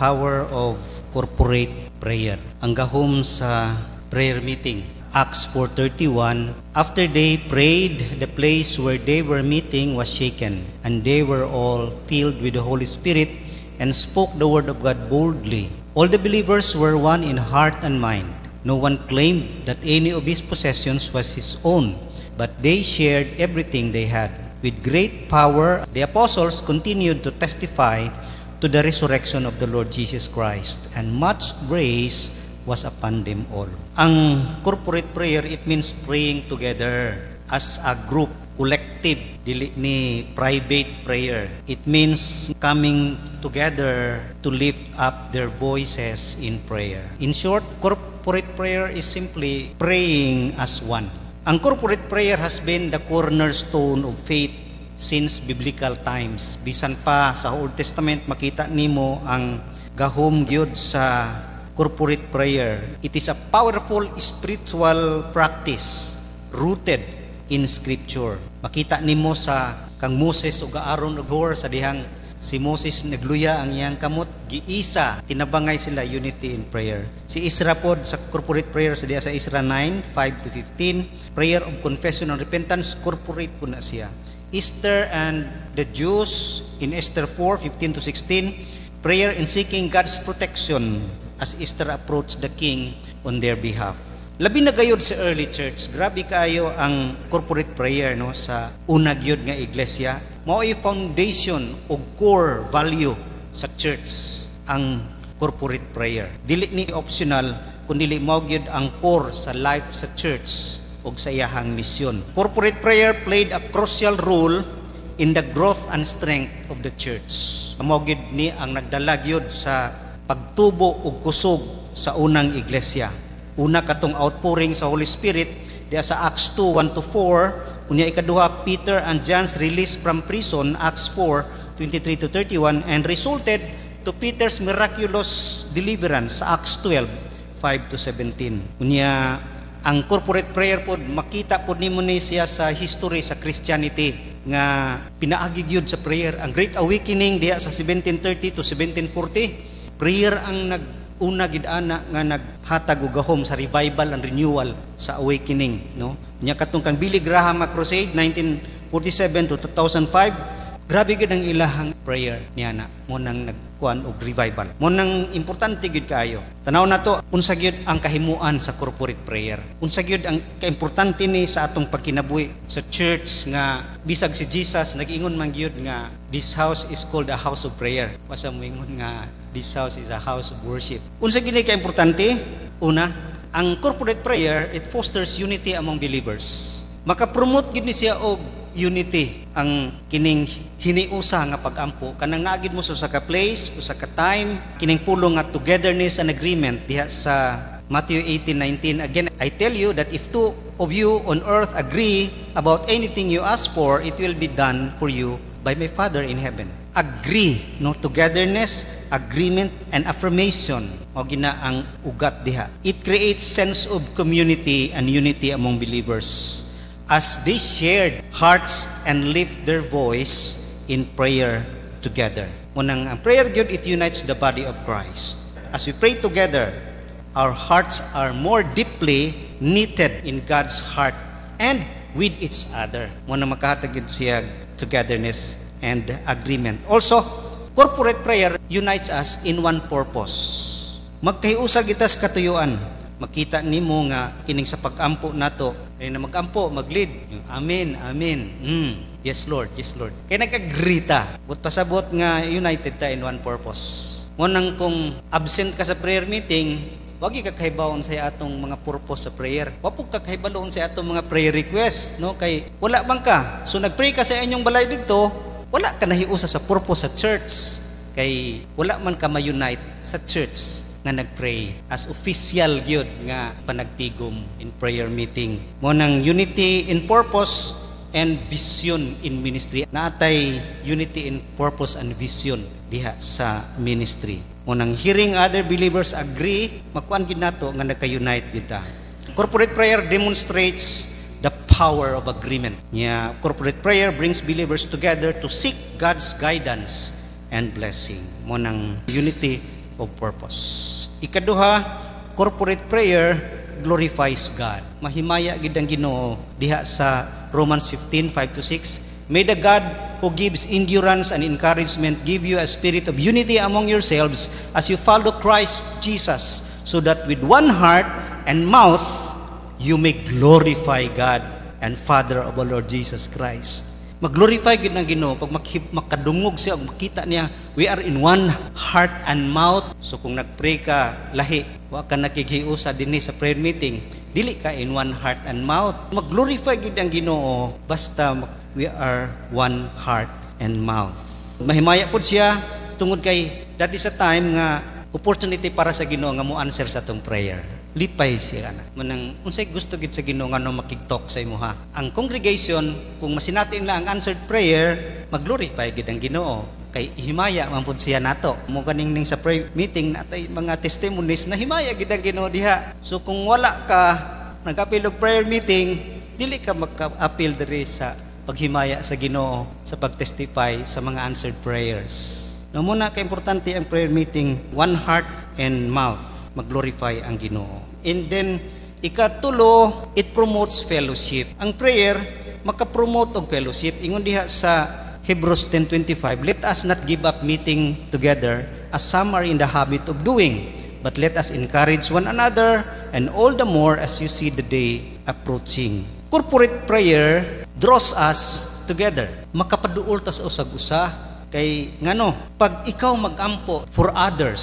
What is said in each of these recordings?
power of corporate prayer. Ang gahom sa prayer meeting. Acts 4:31, after they prayed, the place where they were meeting was shaken, and they were all filled with the Holy Spirit and spoke the word of God boldly. All the believers were one in heart and mind. No one claimed that any of his possessions was his own, but they shared everything they had. With great power, the apostles continued to testify to the resurrection of the Lord Jesus Christ, and much grace was upon them all. Ang corporate prayer, it means praying together as a group, collective, dili ni private prayer. It means coming together to lift up their voices in prayer. In short, corporate prayer is simply praying as one. Ang corporate prayer has been the cornerstone of faith since biblical times. Bisan pa sa Old Testament, makita nimo ang gahom gyud sa corporate prayer. It is a powerful spiritual practice rooted in Scripture. Makita nimo sa kang Moses ug Aaron ug Hur sa dihang si Moses nagluya ang iyang kamot, giisa, tinabangay sila, unity in prayer. Si Isra pod sa corporate prayer sa diha sa Isra 9:5-15, prayer of confession and repentance, corporate po na siya. Esther and the Jews in Esther 4:15-16, prayer in seeking God's protection as Esther approached the king on their behalf. Labi na gayud sa early church, grabe kayo ang corporate prayer no sa una gyud nga iglesia. Mao ay foundation o core value sa church ang corporate prayer. Dili ni optional kundi mao gyud ang core sa life sa church ug sa iyahang misyon. Corporate prayer played a crucial role in the growth and strength of the church. Mao gyud ni ang nagdala gyud sa pagtubo ug kusog sa unang iglesia. Una katong outpouring sa Holy Spirit diya sa Acts 2:1-4, unya ikaduha Peter and John's release from prison, Acts 4:23-31, and resulted to Peter's miraculous deliverance sa Acts 12:5-17. Unya ang corporate prayer pod makita pod nimo ni siya sa history sa Christianity nga pinaagi gyud sa prayer. Ang Great Awakening diya sa 1730-1740, prayer ang nag-una gid ana nga naghatag og gahom sa revival and renewal sa awakening, no? Nya katong kang Billy Graham Crusade 1947-2005, grabe gid ang ilahang prayer niya na mo nang nagkuan og revival. Mo nang importante gid kaayo. Tanaw nato unsa gyud ang kahimuan sa corporate prayer. Unsa gyud ang kaimportante ni sa atong pagkinabuhi sa church nga bisag si Jesus nag-ingon man gyud nga this house is called a house of prayer. Wasa mo ingon nga this house is a house of worship. Unsa gyud ni kaimportante? Una, ang corporate prayer, it fosters unity among believers. Maka-promote gyud ni siya og unity ang kining hiniusa nga pag-ampo kanang naagid mo sa usa ka place, usa ka time, kining pulong nga togetherness and agreement diha sa Matthew 18:19. Again, I tell you that if two of you on earth agree about anything you ask for, it will be done for you by my Father in heaven. Agree, no, togetherness, agreement and affirmation o gina ang ugat diha. It creates sense of community and unity among believers as they shared hearts and lift their voice in prayer together. Munang ang prayer gyud, it unites the body of Christ. As we pray together, our hearts are more deeply knitted in God's heart and with each other. Munang makahatag gyud siya togetherness and agreement. Also, corporate prayer unites us in one purpose. Magkahiusa kita sa katuyuan. Makita nimo nga kining sa pag-ampo nato, kay na mag-ampo, mag-lead. Amen, amen. Yes Lord, yes Lord. Kay nag-agree ta. But pasabot nga united ta in one purpose. Mo nang kung absent ka sa prayer meeting, wagi ka kahibawon sa atong mga purpose sa prayer. Wa pud ka kahibaloon sa atong mga prayer request, no? Kay wala bang ka. So nag-pray ka sa inyong balay didto, wala ka nahiusa sa purpose sa church. Kay wala man ka ma-unite sa church nga nagpray as official gyud nga panagtigom in prayer meeting. Mo nang unity in purpose and vision in ministry. Naatay unity in purpose and vision diha sa ministry. Mo nang hearing other believers agree, makuan gid nato nga nagka-unite kita. Corporate prayer demonstrates the power of agreement. Corporate prayer brings believers together to seek God's guidance and blessing. Mo nang unity of purpose. Ikaduha, corporate prayer glorifies God. Mahimaya gid ang Ginoo diha sa Romans 15:5-6. May the God who gives endurance and encouragement give you a spirit of unity among yourselves as you follow Christ Jesus, so that with one heart and mouth you may glorify God and Father of our Lord Jesus Christ. Mag-glorify gid ng Ginoo pag makadungog siya, makita niya we are in one heart and mouth. So kung nagpray ka lahi, wa ka nakighiusa dinhi sa prayer meeting, dili ka in one heart and mouth. Mag-glorify gid ang Ginoo basta we are one heart and mouth. Mahimaya pud siya tungod kay dati sa time nga opportunity para sa Ginoo nga mo answer sa atong prayer. Lipay siya na. Manang unsay gusto gid sa Ginoo nga no makig-talk sa imuha. Ang congregation kung masinatin lang ang answered prayer, mag-glorify gid ang Ginoo. Kay himaya man pud siya nato. Mo kaning ning sa prayer meeting natay mga testimonies na himaya gid ang Ginoo diha. So kung wala ka nag-apil og prayer meeting, dili ka maka-apil diri sa paghimaya sa Ginoo sa pagtestify sa mga answered prayers. No muna ka importante ang prayer meeting, one heart and mouth. Mag-glorify ang Ginoo. And then, ikatulo, it promotes fellowship. Ang prayer, makapromote og fellowship. Ingon diha sa Hebrews 10:25, let us not give up meeting together as some are in the habit of doing, but let us encourage one another, and all the more as you see the day approaching. Corporate prayer draws us together. Makapaduol ta sa usag-usa. Kay ngano, pag ikaw mag-ampo for others,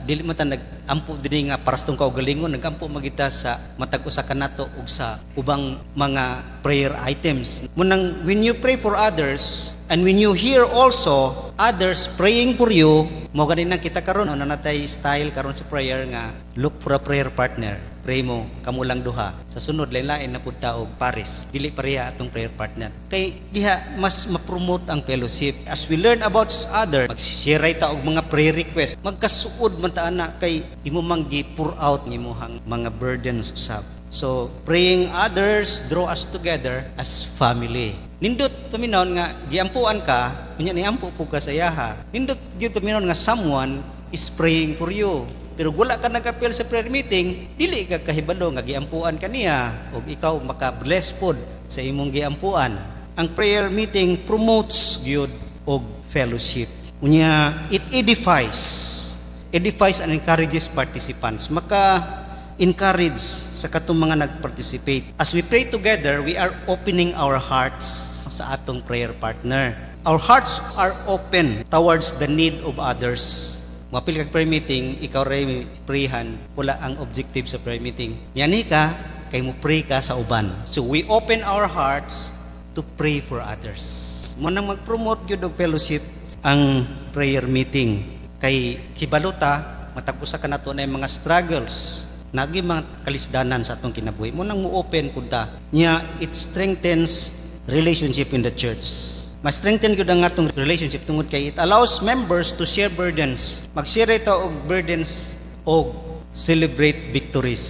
dili man ta nag-ampo dinhi nga para sa tong kaugalingon, nag-ampo magita sa matag usa kanato ug sa ubang mga prayer items. Munang when you pray for others and when you hear also others praying for you, mo ganin nang kita karon na natay style karon sa prayer nga look for a prayer partner. Pray mo kamo lang duha. Sa sunod lain-lain na pud ta og pares. Dili pareha atong prayer partner. Kay diha mas ma-promote ang fellowship. As we learn about other, mag-share ta og mga prayer request. Magkasuod man ta ana kay imo mang gi-pour out nimuhang mga burdens usab. So, praying others draw us together as family. Nindot paminaw nga giampuan ka, unya ni ampo po ka sa yaha. Nindot gyud paminaw nga someone is praying for you. Pero wala ka nag-appeal sa prayer meeting, dili ka kahibalo nga giampuan kaniya o ikaw maka-bless pod sa imong giampuan. Ang prayer meeting promotes gyud og fellowship. Unya it edifies and encourages participants. Maka-encourage sa katong mga nag-participate. As we pray together, we are opening our hearts sa atong prayer partner. Our hearts are open towards the need of others. Mapil kag prayer meeting, ikaw ray prayhan, wala ang objective sa prayer meeting. Yani ka, kay mo pray ka sa uban. So we open our hearts to pray for others. Mo nang mag-promote gyud og fellowship ang prayer meeting. Kay kibaluta, matag-usa ka nato na mga struggles, nagi mga kalisdanan sa atong kinabuhi. Mo nang mo-open pud ta. Nya it strengthens relationship in the church. Ma-strengthen gyud ang atong relationship tungod kay it allows members to share burdens. Mag-share ito og burdens o celebrate victories.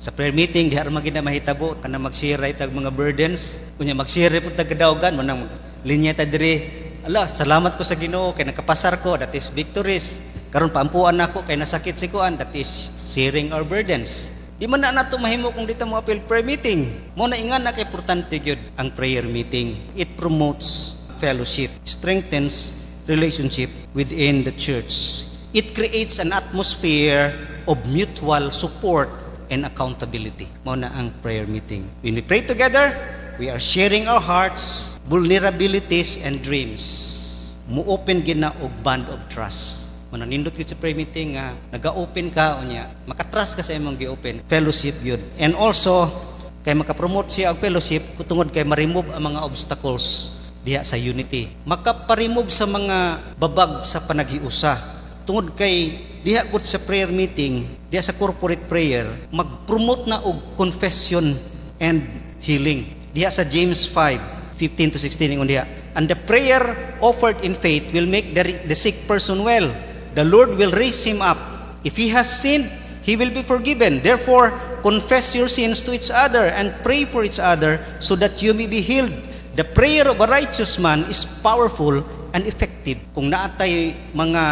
Sa prayer meeting diha ra magina mahitabo kana mag-share ita og mga burdens, kunya mag-share pud ta kadaugan mo nang linya ta diri. Ala, salamat ko sa Ginoo kay nakapasar ko, that is victories. Karon paampuan nako kay nasakit si kuan, that is sharing our burdens. Di man na nato mahimo kung dito mo appeal prayer meeting. Mo na ingan na kay importante gyud ang prayer meeting. It promotes fellowship, strengthens relationship within the church. It creates an atmosphere of mutual support and accountability. Mao na ang prayer meeting. When we pray together, we are sharing our hearts, vulnerabilities and dreams. Mu-open gina og bond of trust. Muna nindot gyud sa prayer meeting nga naga-open ka unya, makatrust ka sa imong gi-open. Fellowship gyud. And also kay makapromote siya og fellowship tungod kay ma-remove ang mga obstacles diha sa unity. Makaparemove sa mga babag sa panaghiusa. Tungod kay diha gud sa prayer meeting, diha sa corporate prayer, mag-promote na og confession and healing. Diha sa James 5:15-16 ingon diha, and the prayer offered in faith will make the sick person well. The Lord will raise him up. If he has sinned, he will be forgiven. Therefore, confess your sins to each other and pray for each other so that you may be healed. The prayer of a righteous man is powerful and effective. Kung naatay mga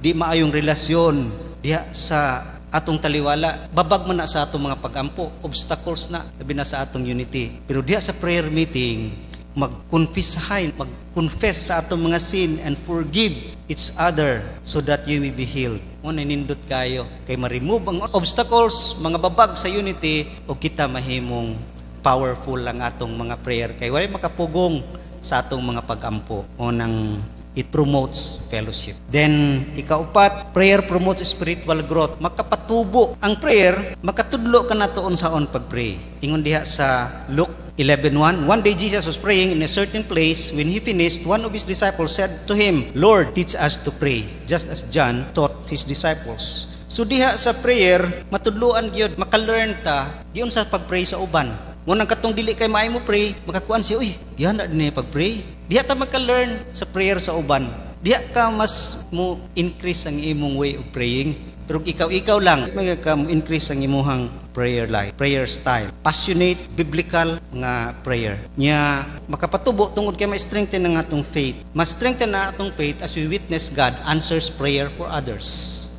di maayong relasyon diha sa atong taliwala, babag man na sa atong mga pag-ampo, obstacles na, labi na sa atong unity. Pero diha sa prayer meeting, mag-confess sa atong mga sin and forgive each other so that you may be healed. Muna nindot kayo, kay ma-remove ang obstacles, mga babag sa unity, o kita mahimong powerful lang atong mga prayer. Kay wala makapugong sa atong mga pag-ampo. Unang it promotes fellowship. Then, ikaupat, prayer promotes spiritual growth. Makapatubo ang prayer, makatudlo ka na toon sa on pag-pray. Ingon diha sa Luke 11:1, one day Jesus was praying in a certain place. When he finished, one of his disciples said to him, Lord, teach us to pray, just as John taught his disciples. So diha sa prayer, matudloan gyud, maka-learn ta giun sa pag-pray sa uban. Munang katong dili kay maay mo pray, makakuan siya, uy, gihana din pag-pray. Diha ta maka-learn sa prayer sa uban. Diha ka mas mo increase ang imong way of praying. Pero ikaw lang, magka mo increase ang imong prayer life, prayer style. Passionate, biblical nga prayer. Nya makapatubo tungod kay ma-strengthen ang atong faith. Ma-strengthen na atong faith as we witness God answers prayer for others.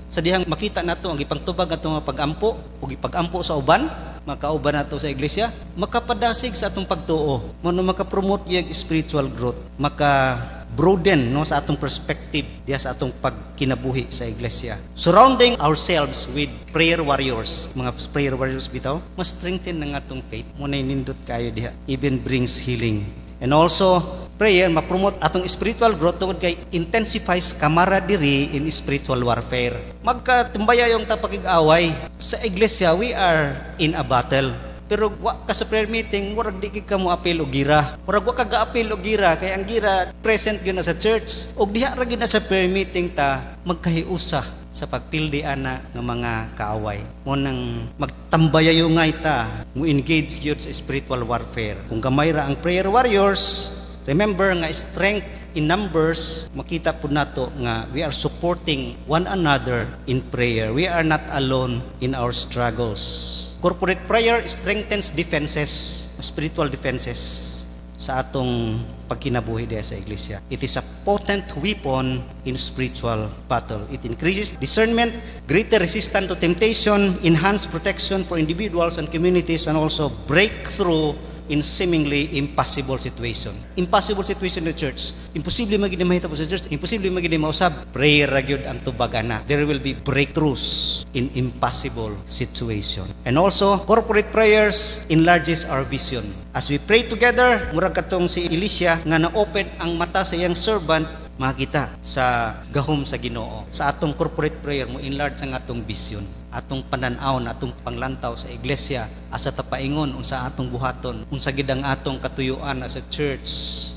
Sa dihang makita nato ang ipangtubag atong pag-ampo ug ipag-ampo sa uban, makauban nato sa iglesia, makapadasig sa atong pagtuo, maka-promote yung spiritual growth, maka-broaden no, sa atong perspective diya sa atong pagkinabuhi sa iglesia. Surrounding ourselves with prayer warriors, mga prayer warriors bitaw, mas strengthen ng atong faith, muna nindot kayo diha, even brings healing. And also, prayer, ma-promote atong spiritual growth tungod kay intensifies camaraderie in spiritual warfare. Magkatumbaya yung tapakig-away. Sa iglesia, we are in a battle. Pero wa ka sa prayer meeting, murag di ka mo apil o gira. Murag wa ka ga-apil o gira, kaya ang gira present yun na sa church. O diha ra gyud na sa prayer meeting ta, magkahiusa sa pagpildi ana ng mga kaaway. Munang magtambayayungay ta, mo engage gyud sa spiritual warfare. Kung gamay ra ang prayer warriors, remember nga strength in numbers, makita po nato nga we are supporting one another in prayer. We are not alone in our struggles. Corporate prayer strengthens defenses, spiritual defenses sa atong pagkinabuhi diya sa iglesia. It is a potent weapon in spiritual battle. It increases discernment, greater resistance to temptation, enhanced protection for individuals and communities, and also breakthrough in seemingly impossible situation. Impossible situation in the church. Imposible magiging mahitabo sa church. Imposible magiging mausab. Prayer ra gyud ang tubagana. There will be breakthroughs in impossible situation. And also, corporate prayers enlarges our vision. As we pray together, murag katong si Elisha nga na-open ang mata sa iyang servant, makita sa gahom sa Ginoo. Sa atong corporate prayer mo enlarge ang atong vision, atong pananaw, atong panglantaw sa iglesia, asa tapaingon unsa atong buhaton, unsa gid ang atong katuyuan as a church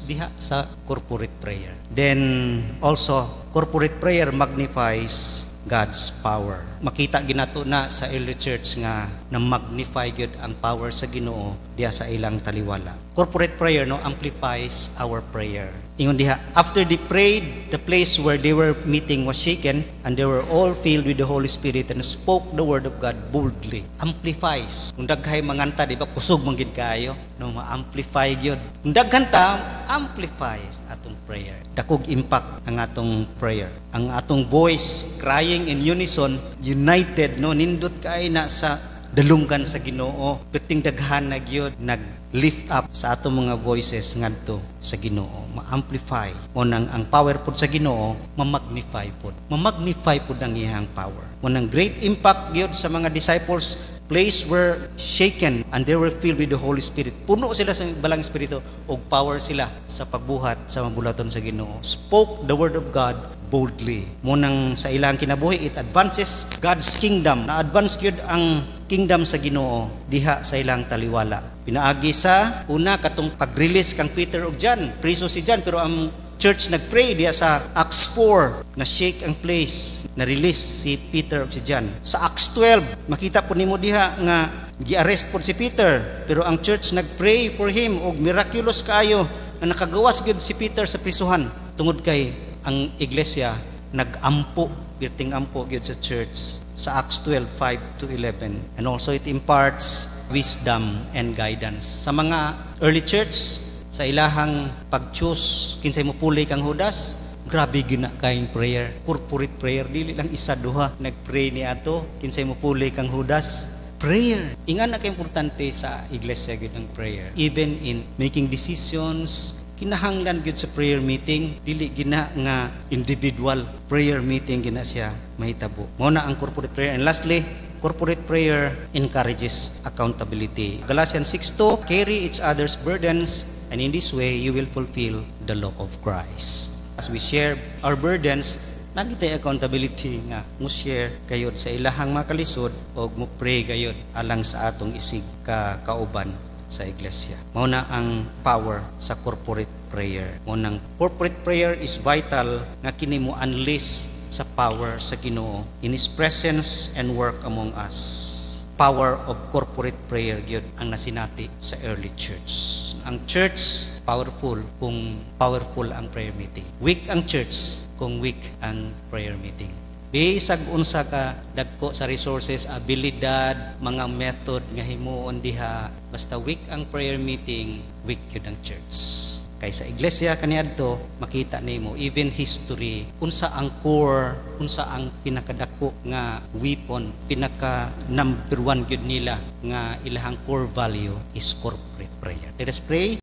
diha sa corporate prayer. Then also corporate prayer magnifies God's power. Makita ginato na sa early church nga na magnify gyud ang power sa Ginoo diha sa ilang taliwala. Corporate prayer no amplifies our prayer. Ingon diha, after they prayed, the place where they were meeting was shaken, and they were all filled with the Holy Spirit and spoke the word of God boldly. Amplifies. Kung daghay manganta, di ba, kusog manggid kayo, no, ma-amplify gyud. Kung daghan ta, amplify atong prayer. Dakog impact ang atong prayer. Ang atong voice crying in unison, united, no, nindot kay na sa dalunggan sa Ginoo, perting daghan na gyud nag-lift up sa atong mga voices ngadto sa Ginoo, ma-amplify mo nang ang power pud sa Ginoo, ma-magnify pud ang iyang power. Mo nang great impact gyud sa mga disciples, place were shaken and they were filled with the Holy Spirit. Puno sila sa balang espiritu ug power sila sa pagbuhat sa mabulaton sa Ginoo. Spoke the word of God boldly. Munang sa ilang kinabuhi, it advances God's kingdom. Na-advance gyud ang kingdom sa Ginoo diha sa ilang taliwala. Pinaagi sa una katong pag-release kang Peter ug John. Priso si John pero ang church nagpray diha sa Acts 4 na shake ang place, na release si Peter ug si John. Sa Acts 12 makita po nimo diha nga gi-arrest po si Peter pero ang church nagpray for him ug miraculous kaayo nga nakagawas gyud si Peter sa prisuhan tungod kay ang iglesia nag-ampo, birting ampo gyud sa church sa Acts 12:5-11. And also it imparts wisdom and guidance sa mga early church sa ilahang pag-choose kinsay mo puli kang Judas, Grabe gina kayong prayer, corporate prayer, dili lang isa duha nagpray ni ato kinsay mo puli kang Judas. Prayer, ingan na importante sa iglesia gyud ang prayer. Even in making decisions, kinahanglan gyud sa prayer meeting, dili gina nga individual prayer meeting gina siya mahitabo. Mao na ang corporate prayer. And lastly, corporate prayer encourages accountability. Galatians 6:2, carry each other's burdens, and in this way you will fulfill the law of Christ. As we share our burdens, nagitay accountability nga mo share kayod sa ilahang mga kalisod o mo pray gayod alang sa atong isig kauban sa iglesia. Mao na ang power sa corporate prayer. Mao nang corporate prayer is vital nga kini mo unleash sa power sa Ginoo in His presence and work among us. Power of corporate prayer gyud ang nasinati sa early church. Ang church powerful kung powerful ang prayer meeting. Weak ang church kung weak ang prayer meeting. Bisag unsa ka dagko sa resources, abilidad, mga method nga himuon diha, basta weak ang prayer meeting, weak gyud ang church. Kay sa iglesia kaniadto makita nimo even history unsa ang core, unsa ang pinakadako nga weapon, pinaka number one gyud nila nga ilahang core value is corporate prayer. Let us pray.